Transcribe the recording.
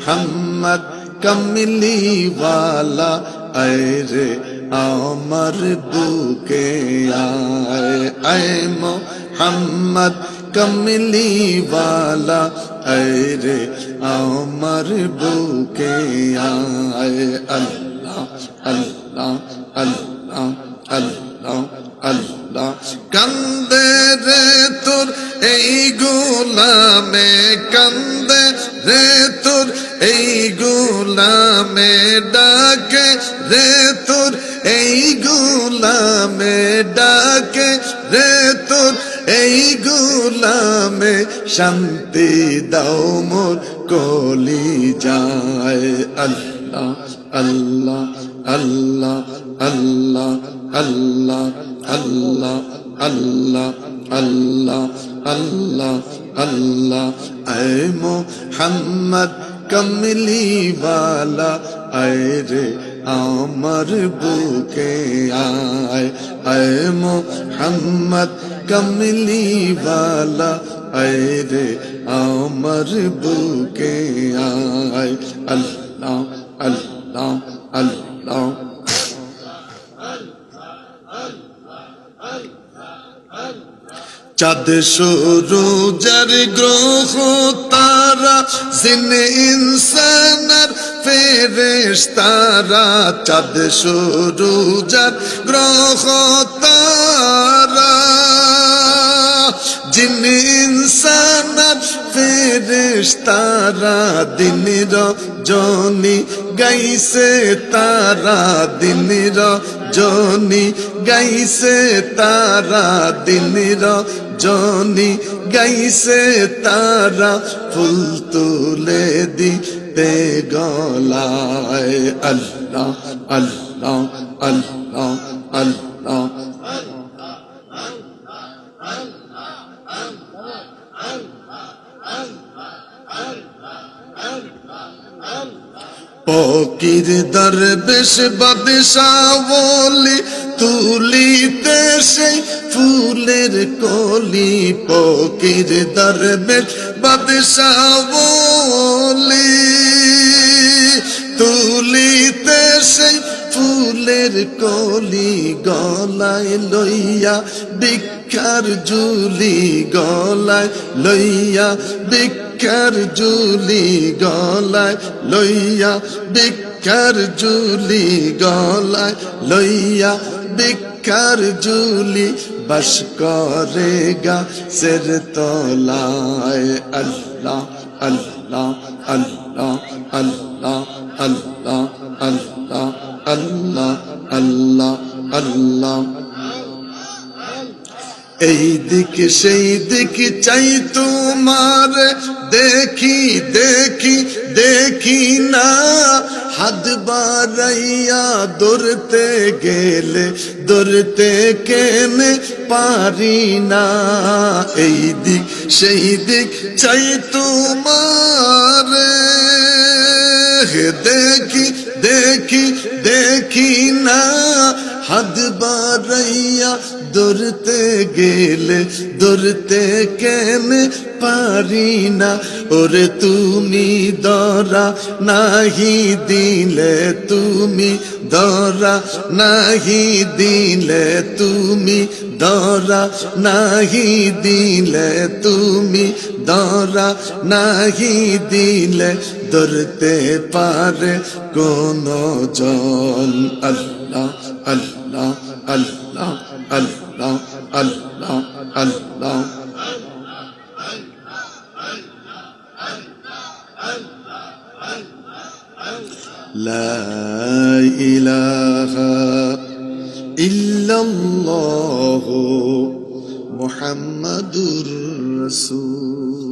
মোহাম্মদ কমলিওয়ালা আয় রে আমার বুকে আয় মোহাম্মদ কমলিওয়ালা আয় রে আমার বুকে আয় আল্লাহ আল্লাহ আল্লাহ আল্লাহ আল্লাহ কান্দে রে তোর এই গোলামে কান্দে রে তোর এই গোলামে ডাকে রে তোর এই গোলামে ডাকে রে তোর এই গোলামে শান্তি দাও মোর কলি যায় আল্লাহ আল্লাহ আল্লাহ আল্লাহ আল্লাহ আল্লাহ আল্লাহ আল্লাহ আল্লাহ আল্লাহ আয় মোহাম্মদ কমলিওয়ালা আয় রে আমার বুকে আয় মোহাম্মদ কমলিওয়ালা আয় রে আমার বুকে আয় আল্লাহ আল্লাহ আল্লাহ চাঁদ সূরজের গ্রহ তারা জিনে ইনসানের ফেরেশতারা চাঁদ সূরজের গ্রহ তারা জিনে ইনসানের ফেরেশতারা দিন রজনী গাইছে তারা দিন রজনী গাইছে তারা দিন রজনী গাইছে তারা ফুল তুলে দিতে গলায় আল্লাহ আল্লাহ আল্লাহ আল্লাহ ফকির দরবেশ বাদশাহ ওলি তুলিতে সেই ফুলের কলি ফকির দরবেশ বাদশাহ ওলি তুলিতে সেই ফুলের কলি গলায় লইয়া ভিক্ষার ঝুলি গলায় লইয়া ভিক্ষার ঝুলি গলায় লইয়া ভিক্ষার ঝুলি গলায় লইয়া ভিক্ষার ঝুলি বাস করে গাছের তলায় আল্লাহ আল্লাহ আল্লাহ আল্লাহ আল্লাহ আল্লাহ আল্লাহ আল্লাহ আল্লাহ এই দিক সেই দিক চাই তোমার দেখি দেখি দেখি না হাত বাড়াইয়া ধরতে গেলে ধরতে কেনে পারি না এই দিক সেই দিক চাই তোমার দেখি দেখি দেখি না হাত বাড়াইয়া ধরতে গেলে ধরতে কেনে পারি না ওরে তুমি ধরা নাহি দিলে তুমি ধরা নাহি দিলে তুমি ধরা নাহি দিলে তুমি ধরা নাহি দিলে ধরতে পারে কোন জন আল্লাহ আল্লাহ আল্লাহ আল্লাহ আল্লাহ আল্লাহ লা ইলাহা ইল্লাল্লাহু মুহাম্মাদুর রাসূল